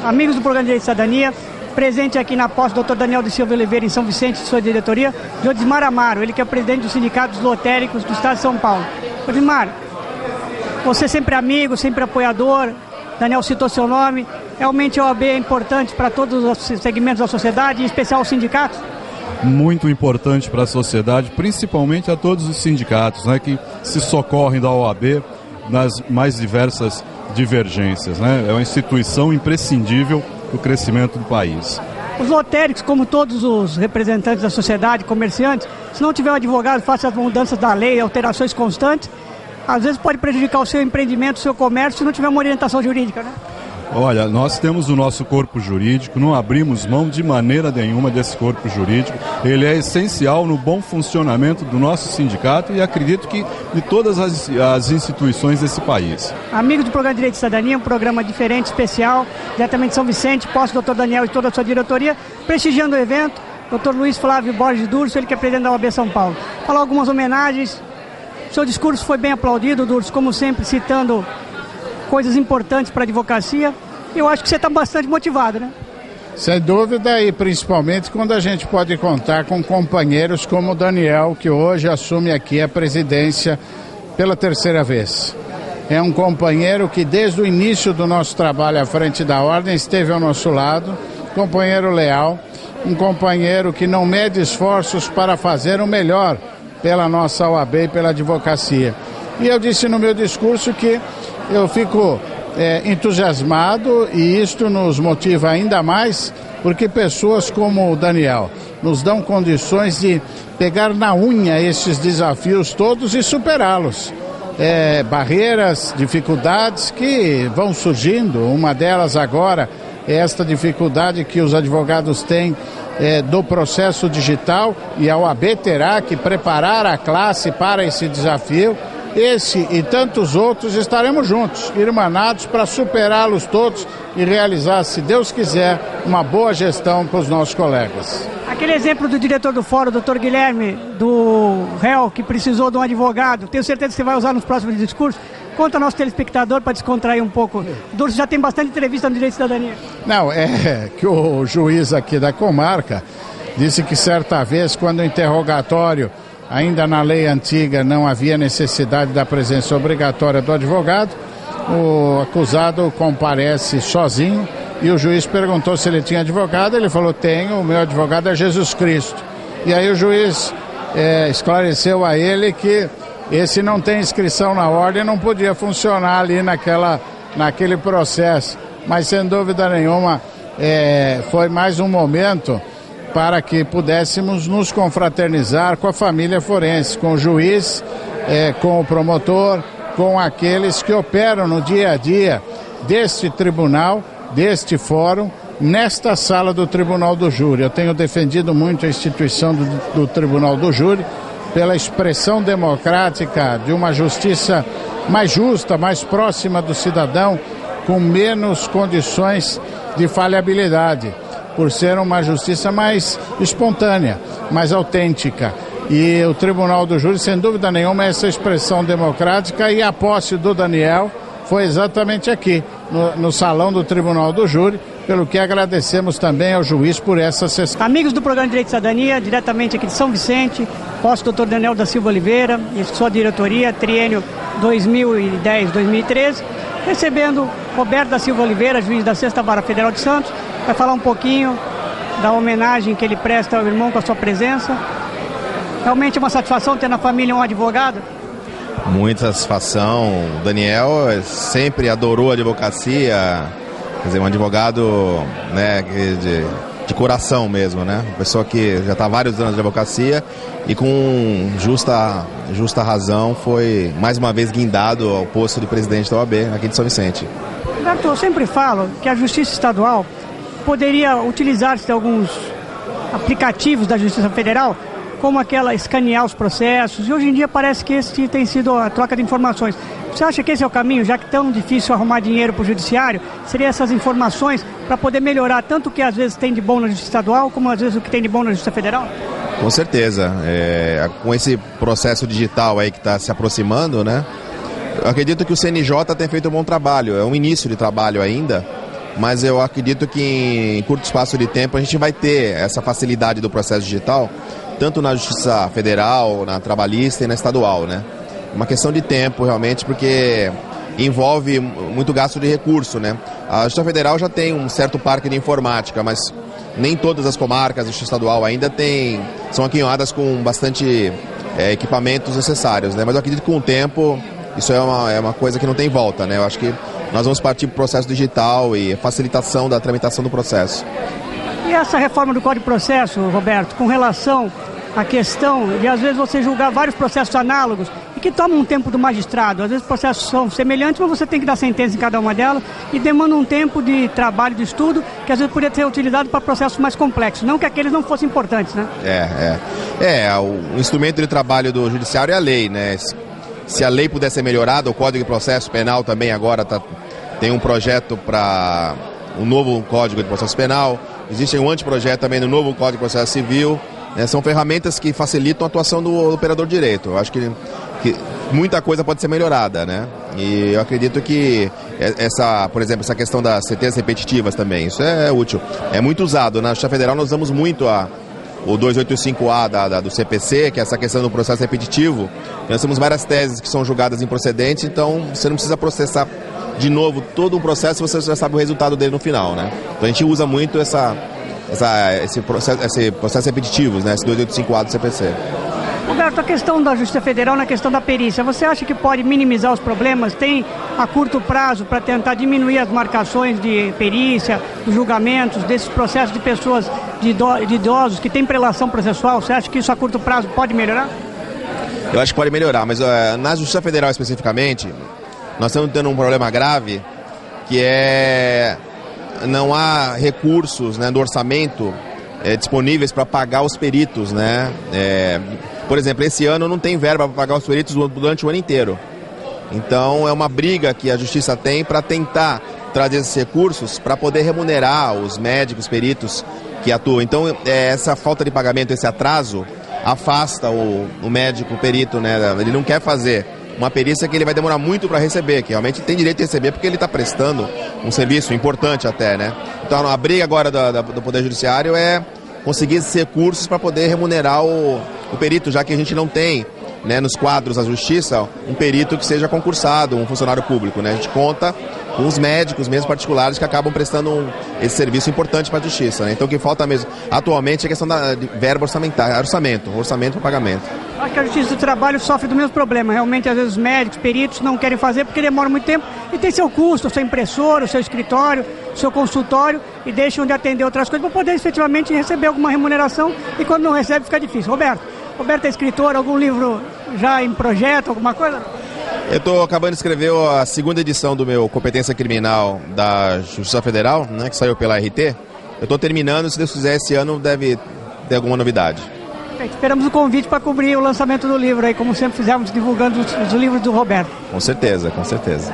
Amigos do programa Direito e Cidadania, presente aqui na posse do Dr. Daniel da Silva Oliveira, em São Vicente, sua diretoria, de Odismar Amaro, ele que é presidente do Sindicato dos Lotéricos do Estado de São Paulo. Odismar, você sempre amigo, sempre apoiador, Daniel citou seu nome, realmente a OAB é importante para todos os segmentos da sociedade, em especial os sindicatos? Muito importante para a sociedade, principalmente a todos os sindicatos, né, que se socorrem da OAB nas mais diversas divergências, né? É uma instituição imprescindível para o crescimento do país. Os lotéricos, como todos os representantes da sociedade, comerciantes, se não tiver um advogado, faça as mudanças da lei, alterações constantes, às vezes pode prejudicar o seu empreendimento, o seu comércio, se não tiver uma orientação jurídica, né? Olha, nós temos o nosso corpo jurídico, não abrimos mão de maneira nenhuma desse corpo jurídico. Ele é essencial no bom funcionamento do nosso sindicato e acredito que de todas as instituições desse país. Amigos do programa Direito e Cidadania, um programa diferente, especial, diretamente de São Vicente, posse do Dr. Daniel e toda a sua diretoria, prestigiando o evento, Dr. Luiz Flávio Borges Durso, ele que é presidente da OAB São Paulo. Falar algumas homenagens, seu discurso foi bem aplaudido, Durso, como sempre, citando coisas importantes para a advocacia. Eu acho que você está bastante motivado, né? Sem dúvida, e principalmente quando a gente pode contar com companheiros como o Daniel, que hoje assume aqui a presidência pela terceira vez. É um companheiro que desde o início do nosso trabalho à frente da Ordem esteve ao nosso lado, companheiro leal, um companheiro que não mede esforços para fazer o melhor pela nossa OAB e pela advocacia. E eu disse no meu discurso que eu fico entusiasmado e isto nos motiva ainda mais porque pessoas como o Daniel nos dão condições de pegar na unha esses desafios todos e superá-los. Barreiras, dificuldades que vão surgindo, uma delas agora é esta dificuldade que os advogados têm do processo digital e a OAB terá que preparar a classe para esse desafio. Esse e tantos outros estaremos juntos, irmanados, para superá-los todos e realizar, se Deus quiser, uma boa gestão com os nossos colegas. Aquele exemplo do diretor do fórum, Dr. Guilherme, do réu, que precisou de um advogado, tenho certeza que você vai usar nos próximos discursos. Conta ao nosso telespectador para descontrair um pouco. Durso já tem bastante entrevista no Direito e Cidadania. Não, é que o juiz aqui da comarca disse que certa vez, quando o interrogatório, ainda na lei antiga, não havia necessidade da presença obrigatória do advogado, o acusado comparece sozinho e o juiz perguntou se ele tinha advogado, ele falou: tenho, o meu advogado é Jesus Cristo. E aí o juiz esclareceu a ele que esse não tem inscrição na ordem, não podia funcionar ali naquele processo, mas sem dúvida nenhuma foi mais um momento para que pudéssemos nos confraternizar com a família forense, com o juiz, com o promotor, com aqueles que operam no dia a dia deste tribunal, deste fórum, nesta sala do Tribunal do Júri. Eu tenho defendido muito a instituição do Tribunal do Júri pela expressão democrática de uma justiça mais justa, mais próxima do cidadão, com menos condições de falhabilidade, por ser uma justiça mais espontânea, mais autêntica. E o Tribunal do Júri, sem dúvida nenhuma, é essa expressão democrática, e a posse do Daniel foi exatamente aqui, no salão do Tribunal do Júri, pelo que agradecemos também ao juiz por essa sessão. Amigos do programa Direito e Cidadania, diretamente aqui de São Vicente, posse do Dr. Daniel da Silva Oliveira e sua diretoria, triênio 2010-2013, recebendo Roberto da Silva Oliveira, juiz da 6ª Vara Federal de Santos, vai falar um pouquinho da homenagem que ele presta ao irmão com a sua presença. Realmente é uma satisfação ter na família um advogado? Muita satisfação. O Daniel sempre adorou a advocacia, quer dizer, um advogado, né, de coração mesmo, né? Uma pessoa que já está há vários anos de advocacia e com justa razão foi mais uma vez guindado ao posto de presidente da OAB aqui de São Vicente. Roberto, eu sempre falo que a Justiça Estadual poderia utilizar-se de alguns aplicativos da Justiça Federal, como aquela escanear os processos, e hoje em dia parece que esse tem sido a troca de informações. Você acha que esse é o caminho, já que é tão difícil arrumar dinheiro para o judiciário? Seria essas informações para poder melhorar tanto o que às vezes tem de bom na Justiça Estadual, como às vezes o que tem de bom na Justiça Federal? Com certeza. Com esse processo digital aí que está se aproximando, né? Eu acredito que o CNJ tem feito um bom trabalho, é um início de trabalho ainda, mas eu acredito que em curto espaço de tempo a gente vai ter essa facilidade do processo digital, tanto na Justiça Federal, na Trabalhista e na Estadual, né? Uma questão de tempo realmente, porque envolve muito gasto de recurso, né? A Justiça Federal já tem um certo parque de informática, mas nem todas as comarcas da Justiça Estadual ainda são aquinhoadas com bastante equipamentos necessários, né? Mas eu acredito que com o tempo isso é uma coisa que não tem volta, né? Eu acho que nós vamos partir para o processo digital e facilitação da tramitação do processo. E essa reforma do Código de Processo, Roberto, com relação à questão de às vezes você julgar vários processos análogos e que tomam um tempo do magistrado, às vezes os processos são semelhantes, mas você tem que dar sentença em cada uma delas e demanda um tempo de trabalho, de estudo, que às vezes poderia ser utilizado para processos mais complexos, não que aqueles não fossem importantes, né? O instrumento de trabalho do judiciário é a lei, né? Se a lei puder ser melhorada, o Código de Processo Penal também agora tem um projeto para um novo Código de Processo Penal, existe um anteprojeto também no novo Código de Processo Civil, né? São ferramentas que facilitam a atuação do operador de direito. Eu acho que muita coisa pode ser melhorada, né? E eu acredito que por exemplo, essa questão das sentenças repetitivas também, isso é útil. É muito usado. Na Justiça Federal nós usamos muito o 285A do CPC, que é essa questão do processo repetitivo. Nós temos várias teses que são julgadas improcedentes, então você não precisa processar de novo todo um processo, você já sabe o resultado dele no final, né? Então a gente usa muito esse processo repetitivo, né? Esse 285A do CPC. Roberto, a questão da Justiça Federal na questão da perícia, você acha que pode minimizar os problemas? Tem a curto prazo para tentar diminuir as marcações de perícia, os julgamentos, desses processos de pessoas, de idosos que têm prelação processual? Você acha que isso a curto prazo pode melhorar? Eu acho que pode melhorar, mas na Justiça Federal especificamente, nós estamos tendo um problema grave, que não há recursos, né, do orçamento disponíveis para pagar os peritos, né? Por exemplo, esse ano não tem verba para pagar os peritos durante o ano inteiro. Então é uma briga que a Justiça tem para tentar trazer esses recursos para poder remunerar os médicos, peritos que atuam. Então essa falta de pagamento, esse atraso, afasta o médico, o perito, né? Ele não quer fazer uma perícia que ele vai demorar muito para receber, que realmente tem direito de receber porque ele está prestando um serviço importante até, né? Então a briga agora do Poder Judiciário é conseguir esses recursos para poder remunerar o perito, já que a gente não tem, né, nos quadros da Justiça um perito que seja concursado, um funcionário público, né? A gente conta com os médicos mesmo particulares que acabam prestando esse serviço importante para a Justiça, né? Então o que falta mesmo atualmente é a questão de verba orçamentária, orçamento para pagamento. Acho que a Justiça do Trabalho sofre do mesmo problema. Realmente, às vezes, os médicos, peritos não querem fazer porque demora muito tempo e tem seu custo, o seu impressor, o seu escritório, o seu consultório e deixam de atender outras coisas para poder efetivamente receber alguma remuneração e quando não recebe fica difícil. Roberto é escritor, algum livro já em projeto, alguma coisa? Eu estou acabando de escrever a segunda edição do meu Competência Criminal da Justiça Federal, né, que saiu pela RT. Eu estou terminando, se Deus quiser, esse ano deve ter alguma novidade. Esperamos o convite para cobrir o lançamento do livro aí, como sempre fizemos, divulgando os livros do Roberto. Com certeza, com certeza.